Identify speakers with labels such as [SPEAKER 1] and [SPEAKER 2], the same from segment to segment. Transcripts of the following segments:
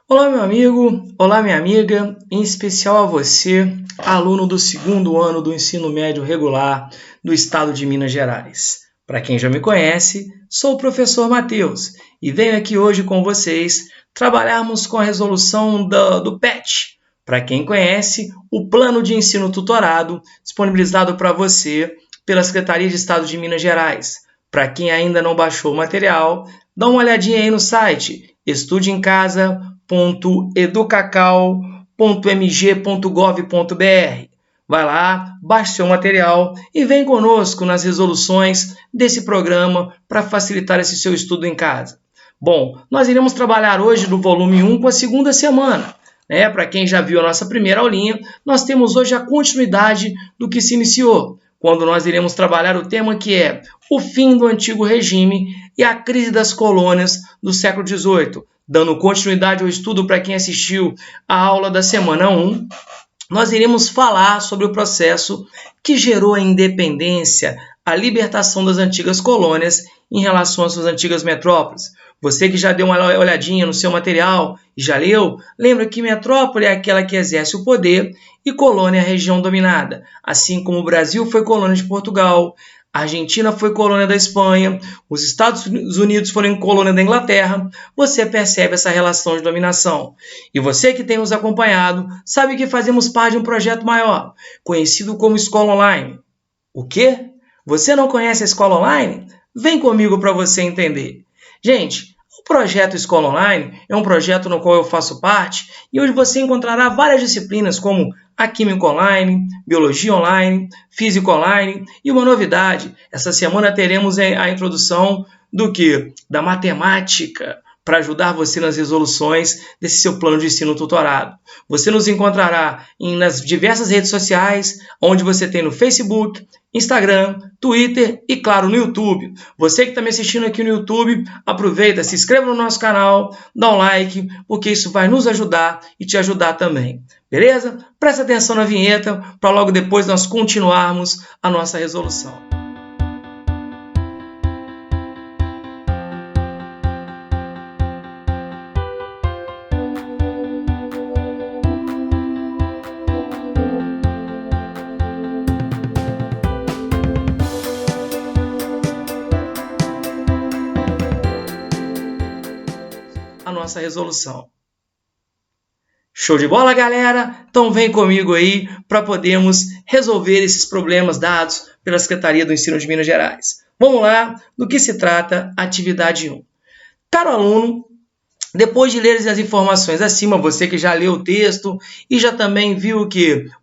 [SPEAKER 1] Olá, meu amigo, olá, minha amiga, em especial a você, aluno do segundo ano do ensino médio regular do estado de Minas Gerais. Para quem já me conhece, sou o professor Matheus e venho aqui hoje com vocês trabalharmos com a resolução do PET. Para quem conhece, o Plano de Ensino Tutorado disponibilizado para você pela Secretaria de Estado de Minas Gerais. Para quem ainda não baixou o material, dá uma olhadinha aí no site estudeencasa.educacau.mg.gov.br. Vai lá, baixe seu material e vem conosco nas resoluções desse programa para facilitar esse seu estudo em casa. Bom, nós iremos trabalhar hoje no volume 1 com a segunda semana. Para quem já viu a nossa primeira aulinha, nós temos hoje a continuidade do que se iniciou, quando nós iremos trabalhar o tema que é o fim do antigo regime e a crise das colônias do século XVIII. Dando continuidade ao estudo para quem assistiu a aula da semana 1, nós iremos falar sobre o processo que gerou a independência, a libertação das antigas colônias em relação às suas antigas metrópoles. Você que já deu uma olhadinha no seu material e já leu, lembra que metrópole é aquela que exerce o poder e colônia é a região dominada. Assim como o Brasil foi colônia de Portugal, a Argentina foi colônia da Espanha, os Estados Unidos foram colônia da Inglaterra, você percebe essa relação de dominação. E você que tem nos acompanhado sabe que fazemos parte de um projeto maior, conhecido como Escola Online. O quê? Você não conhece a Escola Online? Vem comigo para você entender. Gente, o projeto Escola Online é um projeto no qual eu faço parte e onde você encontrará várias disciplinas como a Química Online, Biologia Online, Física Online e uma novidade. Essa semana teremos a introdução do quê? Da matemática, para ajudar você nas resoluções desse seu plano de ensino tutorado. Você nos encontrará nas diversas redes sociais, onde você tem no Facebook, Instagram, Twitter e, claro, no YouTube. Você que está me assistindo aqui no YouTube, aproveita, se inscreva no nosso canal, dá um like, porque isso vai nos ajudar e te ajudar também. Beleza? Presta atenção na vinheta para logo depois nós continuarmos a nossa resolução. A nossa resolução. Show de bola, galera? Então vem comigo aí para podermos resolver esses problemas dados pela Secretaria do Ensino de Minas Gerais. Vamos lá, do que se trata a atividade 1. Caro aluno, depois de ler as informações acima, você que já leu o texto e já também viu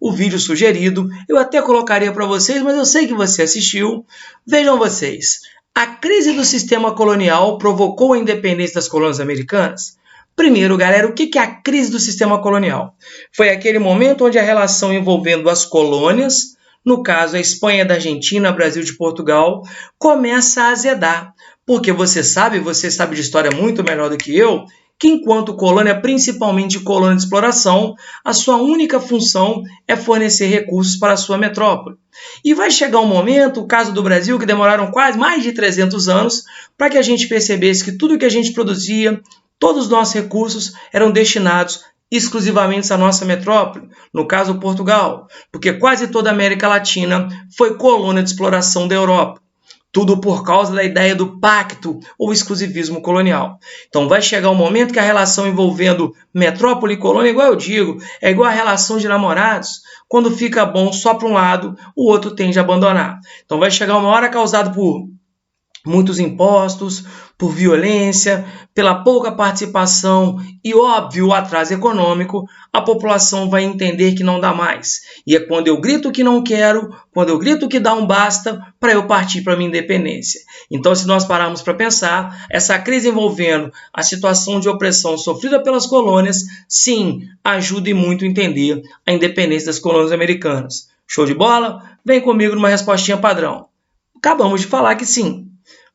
[SPEAKER 1] o vídeo sugerido, eu até colocaria para vocês, mas eu sei que você assistiu. Vejam vocês, a crise do sistema colonial provocou a independência das colônias americanas? Primeiro, galera, o que é a crise do sistema colonial? Foi aquele momento onde a relação envolvendo as colônias, no caso a Espanha da Argentina, Brasil de Portugal, começa a azedar. Porque você sabe de história muito melhor do que eu, que enquanto colônia, principalmente colônia de exploração, a sua única função é fornecer recursos para a sua metrópole. E vai chegar um momento, o caso do Brasil, que demoraram quase mais de 300 anos, para que a gente percebesse que tudo que a gente produzia, todos os nossos recursos eram destinados exclusivamente à nossa metrópole, no caso Portugal, porque quase toda a América Latina foi colônia de exploração da Europa. Tudo por causa da ideia do pacto ou exclusivismo colonial. Então vai chegar um momento que a relação envolvendo metrópole e colônia, igual eu digo, é igual a relação de namorados. Quando fica bom só para um lado, o outro tende a abandonar. Então vai chegar uma hora causada por muitos impostos, por violência, pela pouca participação e, óbvio, o atraso econômico, a população vai entender que não dá mais. E é quando eu grito que não quero, quando eu grito que dá um basta, para eu partir para a minha independência. Então, se nós pararmos para pensar, essa crise envolvendo a situação de opressão sofrida pelas colônias, sim, ajuda e muito a entender a independência das colônias americanas. Show de bola? Vem comigo numa respostinha padrão. Acabamos de falar que sim.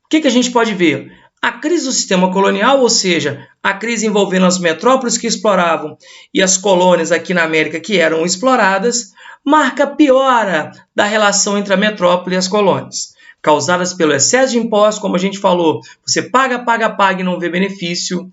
[SPEAKER 1] O que a gente pode ver? A crise do sistema colonial, ou seja, a crise envolvendo as metrópoles que exploravam e as colônias aqui na América que eram exploradas, marca a piora da relação entre a metrópole e as colônias. causadas pelo excesso de impostos, como a gente falou, você paga e não vê benefício.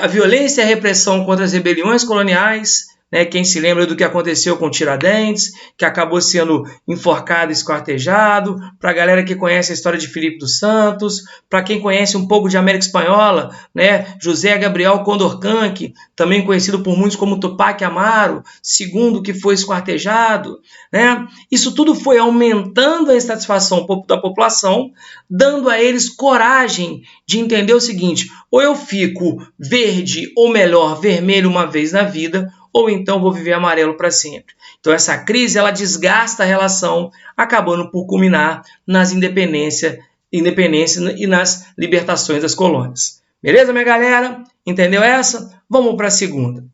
[SPEAKER 1] A violência e a repressão contra as rebeliões coloniais, né? Quem se lembra do que aconteceu com Tiradentes, que acabou sendo enforcado e esquartejado, para a galera que conhece a história de Filipe dos Santos, para quem conhece um pouco de América Espanhola, né? José Gabriel Condorcanqui, também conhecido por muitos como Tupac Amaru, segundo que foi esquartejado, né? Isso tudo foi aumentando a insatisfação da população, dando a eles coragem de entender o seguinte: ou eu fico verde, ou melhor, vermelho uma vez na vida, ou então vou viver amarelo para sempre. Então essa crise ela desgasta a relação, acabando por culminar nas independência e nas libertações das colônias. Beleza, minha galera? Entendeu essa? Vamos para a segunda.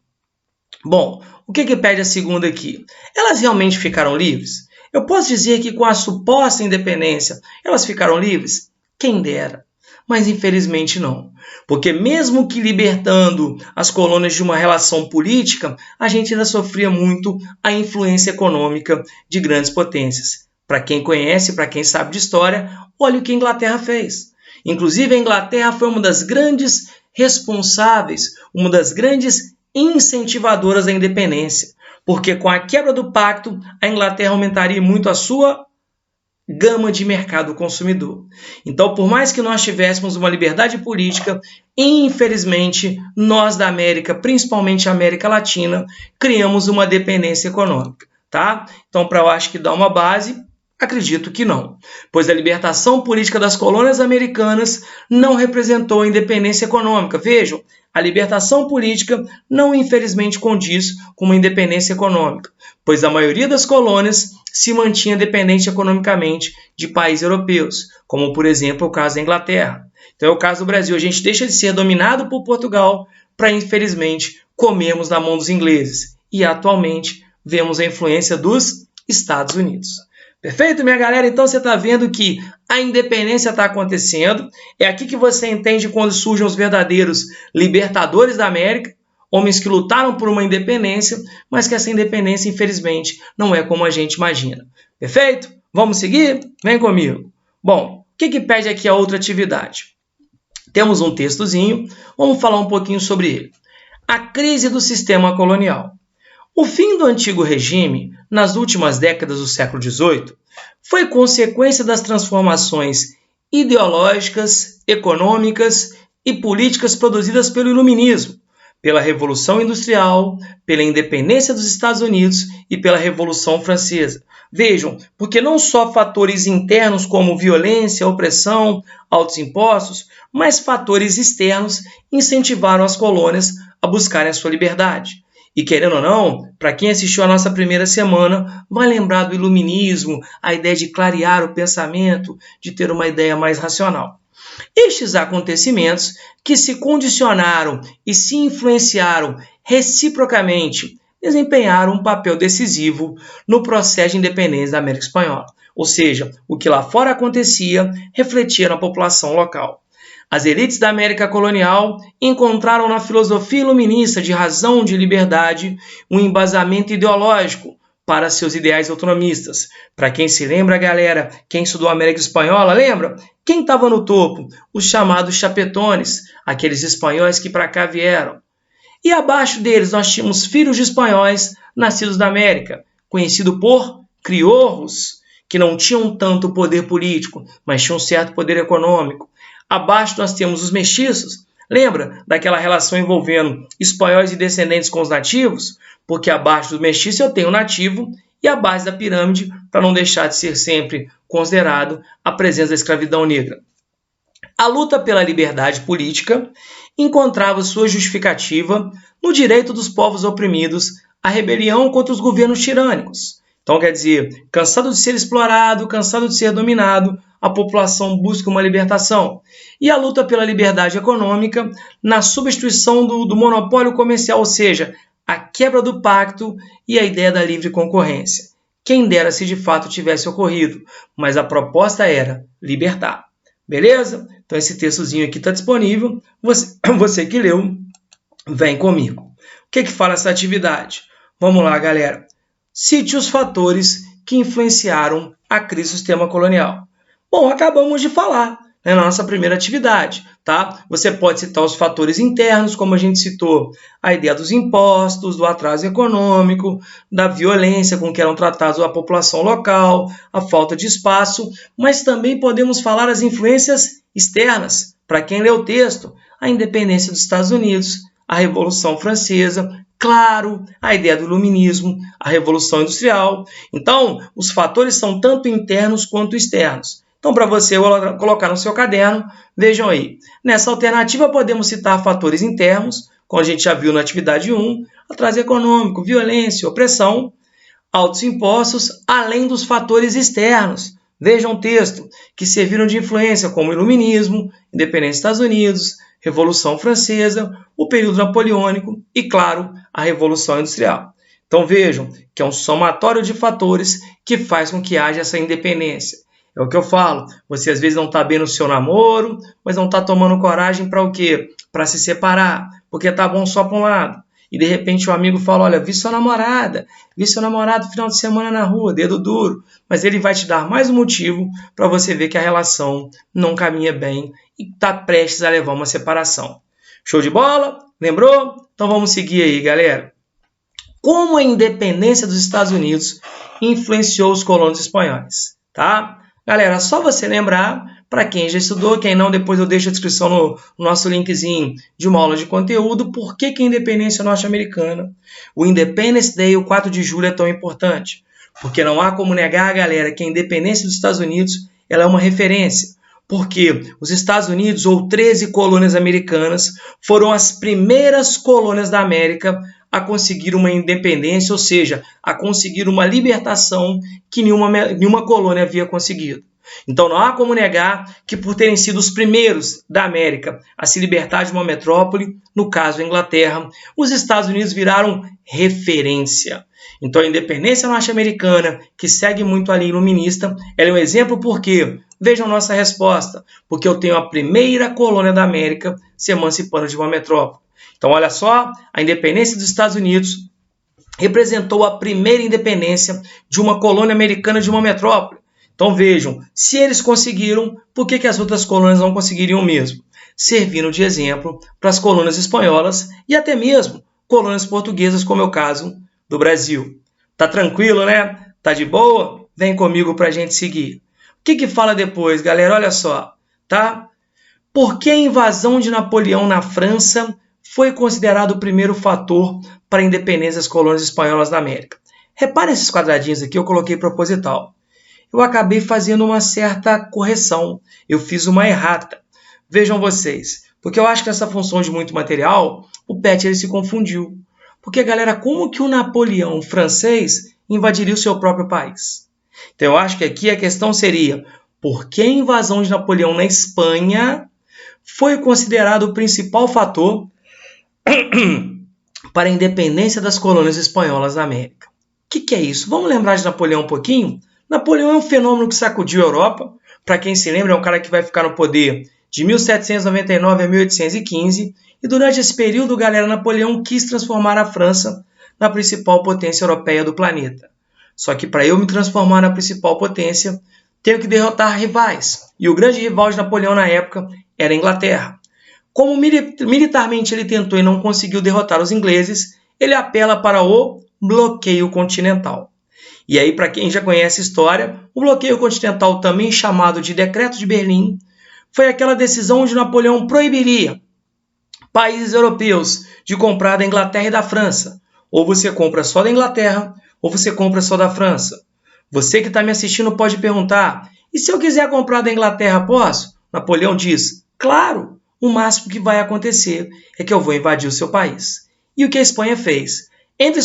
[SPEAKER 1] Bom, o que pede a segunda aqui? Elas realmente ficaram livres? Eu posso dizer que com a suposta independência, elas ficaram livres? Quem dera. Mas infelizmente não. Porque mesmo que libertando as colônias de uma relação política, a gente ainda sofria muito a influência econômica de grandes potências. Para quem conhece, para quem sabe de história, olha o que a Inglaterra fez. Inclusive a Inglaterra foi uma das grandes responsáveis, uma das grandes incentivadoras da independência. Porque com a quebra do pacto, a Inglaterra aumentaria muito a sua gama de mercado consumidor. Então, por mais que nós tivéssemos uma liberdade política, infelizmente, nós da América, principalmente a América Latina, criamos uma dependência econômica, tá? Então, para eu acho que dar uma base, acredito que não, pois a libertação política das colônias americanas não representou a independência econômica. Vejam, a libertação política não infelizmente condiz com uma independência econômica, pois a maioria das colônias se mantinha dependente economicamente de países europeus, como por exemplo o caso da Inglaterra. Então é o caso do Brasil, a gente deixa de ser dominado por Portugal para infelizmente comermos na mão dos ingleses e atualmente vemos a influência dos Estados Unidos. Perfeito, minha galera? Então você está vendo que a independência está acontecendo. É aqui que você entende quando surgem os verdadeiros libertadores da América, homens que lutaram por uma independência, mas que essa independência, infelizmente, não é como a gente imagina. Perfeito? Vamos seguir? Vem comigo. Bom, o que pede aqui a outra atividade? Temos um textozinho, vamos falar um pouquinho sobre ele. A crise do sistema colonial. O fim do antigo regime, nas últimas décadas do século XVIII, foi consequência das transformações ideológicas, econômicas e políticas produzidas pelo Iluminismo, pela Revolução Industrial, pela independência dos Estados Unidos e pela Revolução Francesa. Vejam, porque não só fatores internos como violência, opressão, altos impostos, mas fatores externos incentivaram as colônias a buscarem a sua liberdade. E querendo ou não, para quem assistiu a nossa primeira semana, vai lembrar do iluminismo, a ideia de clarear o pensamento, de ter uma ideia mais racional. Estes acontecimentos que se condicionaram e se influenciaram reciprocamente desempenharam um papel decisivo no processo de independência da América Espanhola. Ou seja, o que lá fora acontecia refletia na população local. As elites da América colonial encontraram na filosofia iluminista de razão de liberdade um embasamento ideológico para seus ideais autonomistas. Para quem se lembra, galera, quem estudou a América Espanhola, lembra? Quem estava no topo? Os chamados chapetones, aqueles espanhóis que para cá vieram. E abaixo deles nós tínhamos filhos de espanhóis nascidos da América, conhecido por criorros, que não tinham tanto poder político, mas tinham um certo poder econômico. Abaixo nós temos os mestiços. Lembra daquela relação envolvendo espanhóis e descendentes com os nativos? Porque abaixo do mestiço eu tenho o nativo e a base da pirâmide, para não deixar de ser sempre considerado a presença da escravidão negra. A luta pela liberdade política encontrava sua justificativa no direito dos povos oprimidos à rebelião contra os governos tirânicos. Então, quer dizer, cansado de ser explorado, cansado de ser dominado, a população busca uma libertação. E a luta pela liberdade econômica na substituição do monopólio comercial, ou seja, a quebra do pacto e a ideia da livre concorrência. Quem dera se de fato tivesse ocorrido, mas a proposta era libertar. Beleza? Então esse textozinho aqui está disponível. Você que leu, vem comigo. O que fala essa atividade? Vamos lá, galera. Cite os fatores que influenciaram a crise do sistema colonial. Bom, acabamos de falar, né, na nossa primeira atividade. Tá? Você pode citar os fatores internos, como a gente citou, a ideia dos impostos, do atraso econômico, da violência com que eram tratados a população local, a falta de espaço, mas também podemos falar as influências externas. Para quem lê o texto, a independência dos Estados Unidos, a Revolução Francesa, claro, a ideia do iluminismo, a Revolução Industrial. Então, os fatores são tanto internos quanto externos. Então, para você colocar no seu caderno, vejam aí. Nessa alternativa, podemos citar fatores internos, como a gente já viu na atividade 1, atraso econômico, violência, opressão, altos impostos, além dos fatores externos. Vejam o texto, que serviram de influência, como o iluminismo, independência dos Estados Unidos, Revolução Francesa, o período napoleônico e, claro, a Revolução Industrial. Então, vejam que é um somatório de fatores que faz com que haja essa independência. É o que eu falo, você às vezes não está bem no seu namoro, mas não está tomando coragem para o quê? Para se separar, porque tá bom só para um lado. E de repente o amigo fala, olha, vi seu namorado final de semana na rua, dedo duro. Mas ele vai te dar mais um motivo para você ver que a relação não caminha bem e está prestes a levar uma separação. Show de bola? Lembrou? Então vamos seguir aí, galera. Como a independência dos Estados Unidos influenciou os colonos espanhóis, tá? Galera, só você lembrar, para quem já estudou, quem não, depois eu deixo a descrição no nosso linkzinho de uma aula de conteúdo, por que a independência norte-americana, o Independence Day, o 4 de julho, é tão importante. Porque não há como negar, galera, que a independência dos Estados Unidos ela é uma referência. Porque os Estados Unidos, ou 13 colônias americanas, foram as primeiras colônias da América a conseguir uma independência, ou seja, a conseguir uma libertação que nenhuma colônia havia conseguido. Então não há como negar que por terem sido os primeiros da América a se libertar de uma metrópole, no caso a Inglaterra, os Estados Unidos viraram referência. Então a independência norte-americana, que segue muito a linha iluminista, ela é um exemplo por quê? Vejam nossa resposta, porque eu tenho a primeira colônia da América se emancipando de uma metrópole. Então, olha só, a independência dos Estados Unidos representou a primeira independência de uma colônia americana de uma metrópole. Então, vejam, se eles conseguiram, por que as outras colônias não conseguiriam mesmo? Servindo de exemplo para as colônias espanholas e até mesmo colônias portuguesas, como é o caso do Brasil. Tá tranquilo, né? Tá de boa? Vem comigo para a gente seguir. O que fala depois, galera? Olha só, tá? Por que a invasão de Napoleão na França foi considerado o primeiro fator para a independência das colônias espanholas da América? Repare esses quadradinhos aqui, eu coloquei proposital. Eu acabei fazendo uma certa correção. Eu fiz uma errata. Vejam vocês, porque eu acho que nessa função de muito material, o Pet ele se confundiu. Porque, galera, como que o Napoleão francês invadiria o seu próprio país? Então, eu acho que aqui a questão seria, por que a invasão de Napoleão na Espanha foi considerado o principal fator para a independência das colônias espanholas na América? O que é isso? Vamos lembrar de Napoleão um pouquinho? Napoleão é um fenômeno que sacudiu a Europa. Para quem se lembra, é um cara que vai ficar no poder de 1799 a 1815. E durante esse período, galera, Napoleão quis transformar a França na principal potência europeia do planeta. Só que para eu me transformar na principal potência, tenho que derrotar rivais. E o grande rival de Napoleão na época era a Inglaterra. Como militarmente ele tentou e não conseguiu derrotar os ingleses, ele apela para o bloqueio continental. E aí, para quem já conhece a história, o bloqueio continental, também chamado de Decreto de Berlim, foi aquela decisão onde Napoleão proibiria países europeus de comprar da Inglaterra e da França. Ou você compra só da Inglaterra, ou você compra só da França. Você que está me assistindo pode perguntar, e se eu quiser comprar da Inglaterra, posso? Napoleão diz, claro, o máximo que vai acontecer é que eu vou invadir o seu país. E o que a Espanha fez? Entre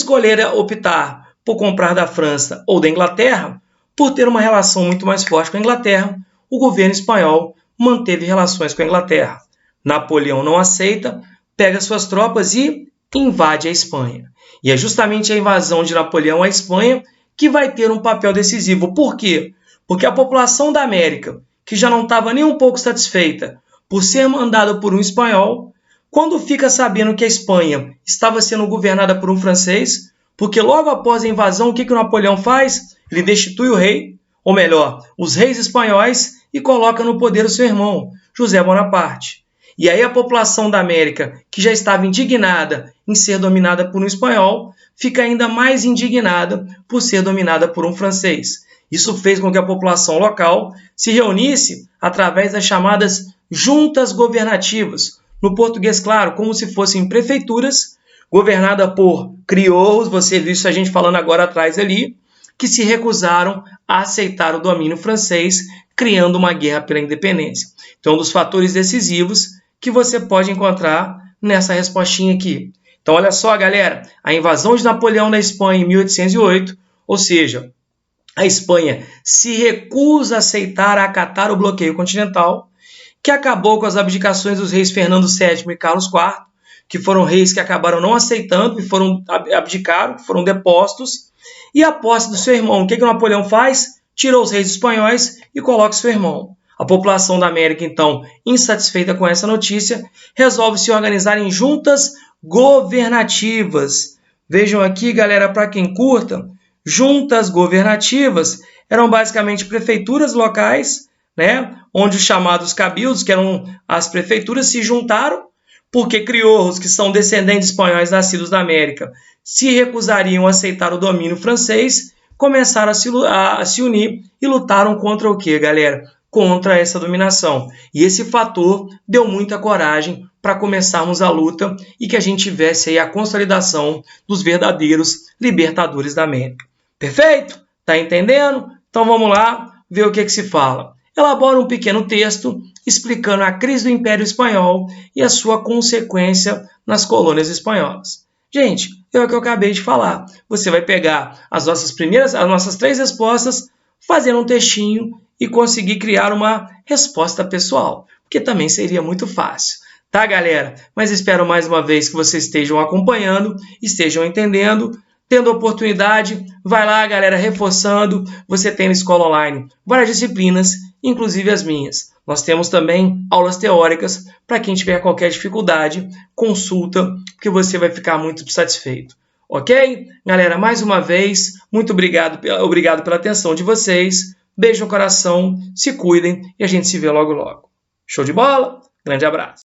[SPEAKER 1] optar por comprar da França ou da Inglaterra, por ter uma relação muito mais forte com a Inglaterra, o governo espanhol manteve relações com a Inglaterra. Napoleão não aceita, pega suas tropas e invade a Espanha. E é justamente a invasão de Napoleão à Espanha que vai ter um papel decisivo. Por quê? Porque a população da América, que já não estava nem um pouco satisfeita por ser mandada por um espanhol, quando fica sabendo que a Espanha estava sendo governada por um francês, porque logo após a invasão, o que o Napoleão faz? Ele destitui o rei, ou melhor, os reis espanhóis, e coloca no poder o seu irmão, José Bonaparte. E aí a população da América, que já estava indignada em ser dominada por um espanhol, fica ainda mais indignada por ser dominada por um francês. Isso fez com que a população local se reunisse através das chamadas juntas governativas. No português, claro, como se fossem prefeituras, governada por crioulos, você viu isso a gente falando agora atrás ali, que se recusaram a aceitar o domínio francês, criando uma guerra pela independência. Então, um dos fatores decisivos que você pode encontrar nessa respostinha aqui. Então, olha só, galera, a invasão de Napoleão na Espanha em 1808, ou seja, a Espanha se recusa a aceitar, a acatar o bloqueio continental, que acabou com as abdicações dos reis Fernando VII e Carlos IV, que foram reis que acabaram não aceitando e abdicaram, foram depostos, e a posse do seu irmão. O que o Napoleão faz? Tirou os reis espanhóis e coloca seu irmão. A população da América, então, insatisfeita com essa notícia, resolve se organizar em juntas governativas. Vejam aqui, galera, para quem curta, juntas governativas eram basicamente prefeituras locais, né, onde os chamados cabildos, que eram as prefeituras, se juntaram, porque crioulos, que são descendentes espanhóis nascidos na América, se recusariam a aceitar o domínio francês, começaram a se unir e lutaram contra o quê, galera? Contra essa dominação. E esse fator deu muita coragem para começarmos a luta e que a gente tivesse aí a consolidação dos verdadeiros libertadores da América. Perfeito? Tá entendendo? Então vamos lá ver o que se fala. Elabora um pequeno texto explicando a crise do Império Espanhol e a sua consequência nas colônias espanholas. Gente, é o que eu acabei de falar. Você vai pegar as nossas 3 respostas, fazer um textinho e conseguir criar uma resposta pessoal, porque também seria muito fácil. Tá, galera? Mas espero mais uma vez que vocês estejam acompanhando, estejam entendendo. Tendo oportunidade, vai lá, galera, reforçando. Você tem na escola online várias disciplinas, inclusive as minhas. Nós temos também aulas teóricas para quem tiver qualquer dificuldade, consulta, porque você vai ficar muito satisfeito. Ok? Galera, mais uma vez, muito obrigado pela atenção de vocês. Beijo no coração, se cuidem e a gente se vê logo logo. Show de bola? Grande abraço.